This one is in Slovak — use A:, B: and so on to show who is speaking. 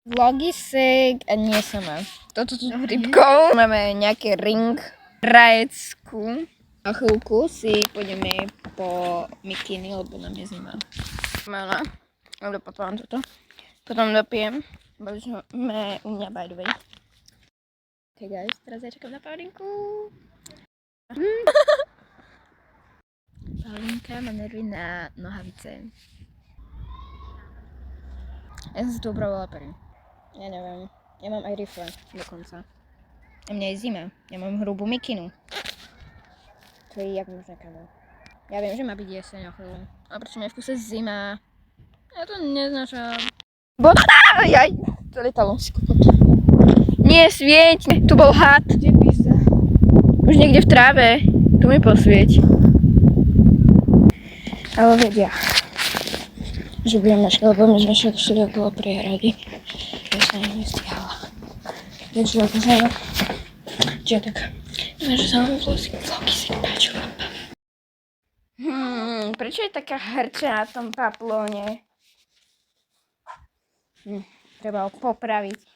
A: Vlogisek a nie sama. Toto tu s rybkou. Máme nejaký ring rajecku. Na chvíľku si pôjdeme po mikiny, lebo nám je zima. Mala. Ale potom toto. Potom dopijem. Boli sme u mňa by the way. Okay guys, teraz ja čakám na Paulinku. Paulinka má nervy na nohavice. Ja som si tu upravovala pery. Ja neviem. Ja mám aj rifle dokonca. A mne je zima. Ja mám hrubú mikinu. To je jak možné, kamo. Ja viem, že má byť jeseň o chvíľu. Ale prečo mi je v kuse zima? Ja to neznášam. Jaj! To letalo. Nie, svieť! Tu bol had.
B: Kde písa?
A: Už niekde v tráve. Tu mi posvieť. Ale vedia, že budem na škole, lebo my sme šli okolo priehrady. Ja sa nestihala. Takže akože, čiže tak, neviem, že sa vám vlogy si páčila. Prečo je taká hrča na tom paplóne? Treba ho popraviť.